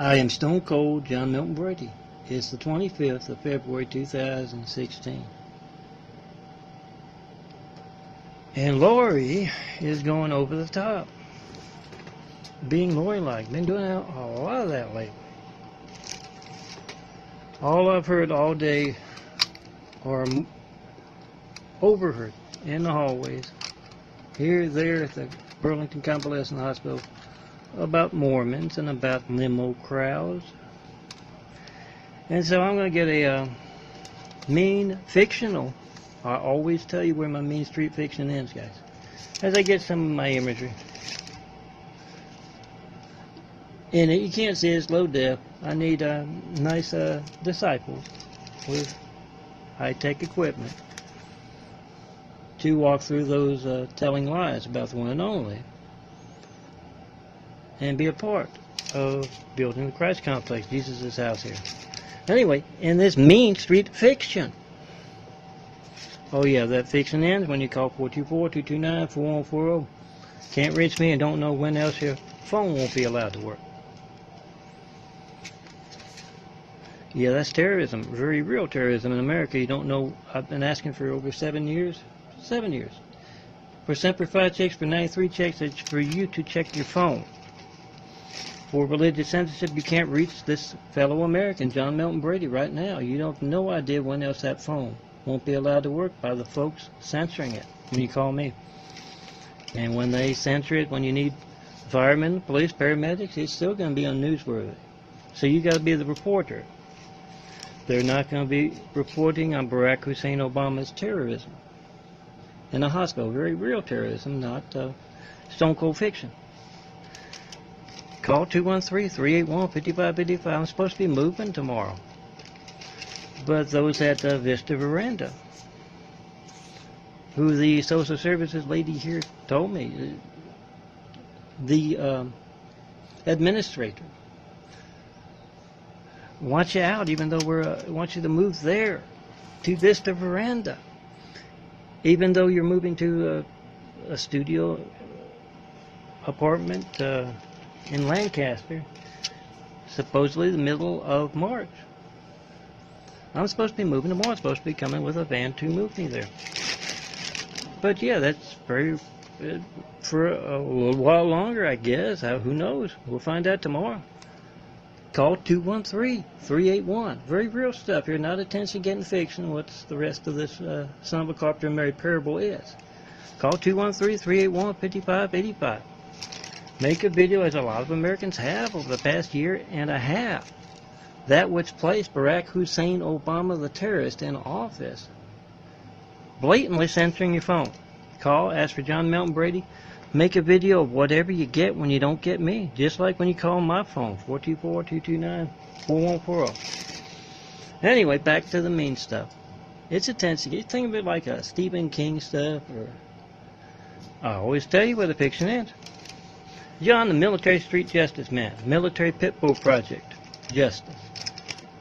I am Stone Cold John Milton Brady. It's the 25th of February 2016. And Lori is going over the top. Being Lori-like. Been doing a lot of that lately. All I've heard all day, or overheard in the hallways, here, there, at the Burlington Convalescent Hospital, about Mormons and about limo crowds. And so I'm going to get a mean fictional. I always tell you where my mean street fiction ends, guys, as I get some of my imagery. And you can't see it's low def. I need nice disciples with high-tech equipment to walk through those telling lies about the one and only, and be a part of building the Christ complex, Jesus' house here. Anyway, in this mean street fiction. Oh yeah, that fiction ends when you call 424-229-4140. Can't reach me and don't know when else your phone won't be allowed to work. Yeah, that's terrorism. Very real terrorism in America. You don't know. I've been asking for over 7 years. 7 years. For SEMPER 5 checks, for 93 checks, it's for you to check your phone. For religious censorship, you can't reach this fellow American, John Milton Brady, right now. You have no idea when else that phone won't be allowed to work by the folks censoring it when you call me. And when they censor it, when you need firemen, police, paramedics, it's still going to be unnewsworthy. So you got to be the reporter. They're not going to be reporting on Barack Hussein Obama's terrorism in a hospital. Very real terrorism, not stone cold fiction. Call 213-381-5555. I'm supposed to be moving tomorrow. But those at Vista Veranda, who the social services lady here told me, the administrator, wants you out, even though want you to move there to Vista Veranda, even though you're moving to a studio apartment in Lancaster, supposedly the middle of March. I'm supposed to be moving tomorrow. I'm supposed to be coming with a van to move me there. But yeah, that's very for a little while longer, I guess. Who knows? We'll find out tomorrow. Call 213-381. Very real stuff here, not attention-getting fiction. What's the rest of this son of a carpenter and Mary parable is. Call 213-381-5585. Make a video, as a lot of Americans have over the past year and a half, that which placed Barack Hussein Obama, the terrorist, in office. Blatantly censoring your phone. Call, ask for John Milton Brady. Make a video of whatever you get when you don't get me. Just like when you call my phone, 424-229-4140. Anyway, back to the mean stuff. It's attention. You think of it like a Stephen King stuff, or I always tell you where the fiction ends. John, the military street justice man, military pit bull project, justice.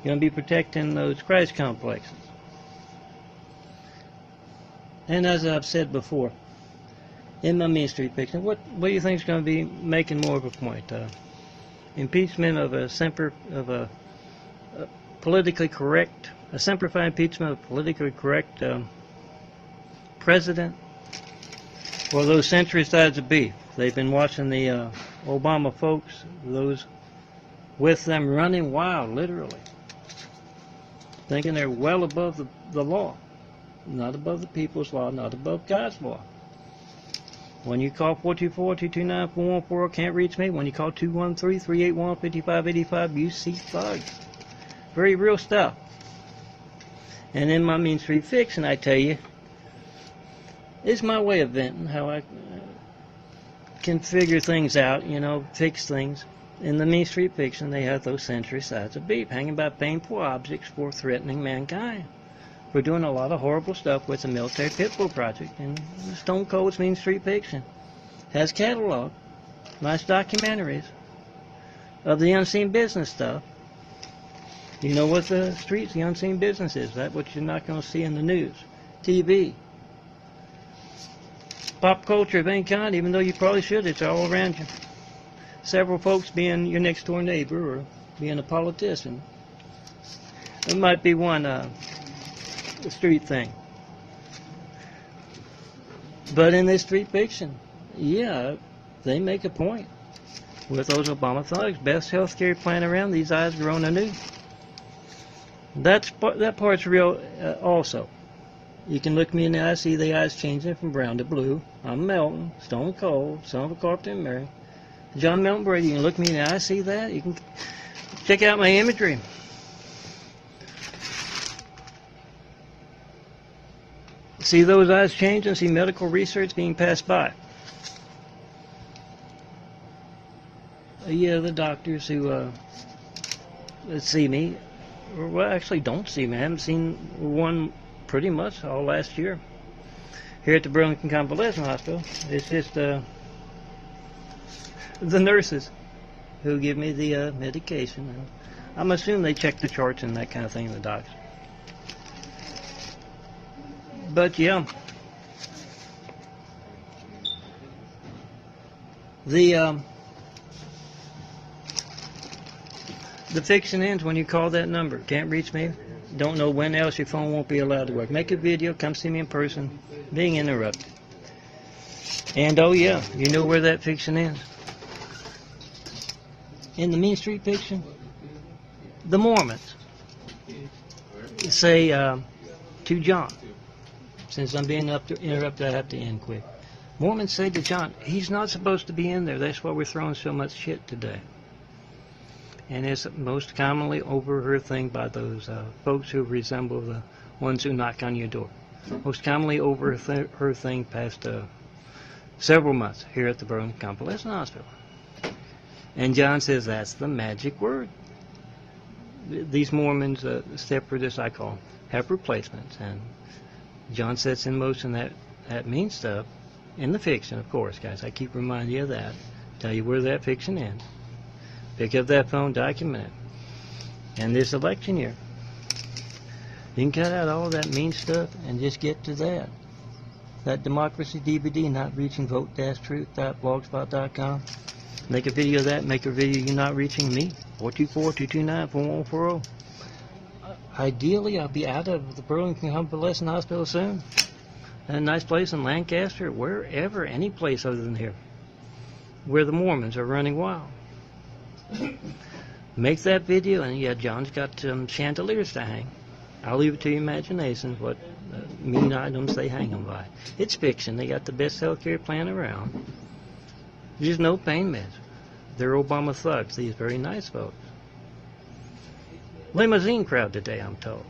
You're going to be protecting those Christ complexes. And as I've said before, in my mean street fiction, what do you think is going to be making more of a point? Impeachment of a SEMPER, of a politically correct, a SEMPER 5 impeachment of a politically correct president, or those century sides of beef? They've been watching the Obama folks, those with them running wild, literally, thinking they're well above the law, not above the people's law, not above God's law. When you call 424-229-4140, can't reach me. When you call 213-381-5585, you see thugs. Very real stuff. And in my mean street fiction, I tell you, it's my way of venting, how I can figure things out, you know, fix things. In the mean street fiction, they have those century sides of beef, hanging by painful objects for threatening mankind. We're doing a lot of horrible stuff with the military pit bull project, and Stone Cold's mean street fiction has catalog, nice documentaries of the unseen business stuff. You know what the streets, the unseen business is. That's what you're not going to see in the news, TV, pop culture of any kind, even though you probably should. It's all around you. Several folks being your next door neighbor, or being a politician. It might be one street thing. But in this street fiction, yeah, they make a point. With those Obama thugs, best health care plan around, these eyes grown anew. That part's real also. You can look me in the eye, see the eyes changing from brown to blue. I'm Melton, stone cold, son of a carpenter and Mary. John Melton Brady, you can look me in the eye, see that? You can check out my imagery. See those eyes changing, see medical research being passed by. Yeah, the doctors who see me, or well, actually don't see me. I haven't seen one pretty much all last year. Here at the Burlington Convalescent Hospital, it's just the nurses who give me the medication. I'm assuming they check the charts and that kind of thing in the docs. But yeah, the fiction ends when you call that number. Can't reach me. Don't know when else your phone won't be allowed to work. Make a video. Come see me in person. Being interrupted. And oh yeah, you know where that fiction ends. In the Mean Street fiction, the Mormons say to John, since I'm being interrupted, I have to end quick. Mormons say to John, he's not supposed to be in there. That's why we're throwing so much shit today. And it's most commonly overheard thing by those folks who resemble the ones who knock on your door. Most commonly overheard thing past several months here at the Burlington Convalescent Hospital. And John says that's the magic word. These Mormons, separatists I call them, have replacements. And John sets in motion that mean stuff in the fiction, of course, guys. I keep reminding you of that. Tell you where that fiction ends. Pick up that phone, document it. And this election year, you can cut out all that mean stuff and just get to that. That democracy DVD, not reaching vote-truth.blogspot.com. Make a video of that. Make a video you're not reaching me. 424-229-4140. Ideally, I'll be out of the Burlington Convalescent Hospital soon. A nice place in Lancaster, wherever, any place other than here, where the Mormons are running wild. Make that video, and yeah, John's got chandeliers to hang. I'll leave it to your imagination what mean items they hang them by. It's fiction. They got the best healthcare plan around. There's no pain meds. They're Obama thugs, these very nice folks. Limousine crowd today, I'm told.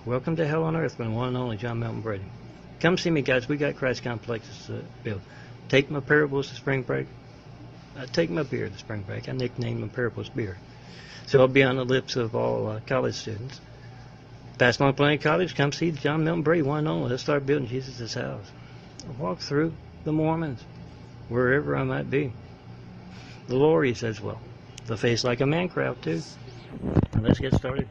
Welcome to hell on earth when one and only John Melton Brady. Come see me, guys. We got Christ complexes to build. Take my parables to spring break. Take my beer to spring break. I nicknamed my parables beer. So I'll be on the lips of all college students. Pass on plenty of college. Come see John Melton Brady, one and only. Let's start building Jesus' house. Walk through the Mormons, wherever I might be. The Lori says, well, the face like a man crowd too. And let's get started.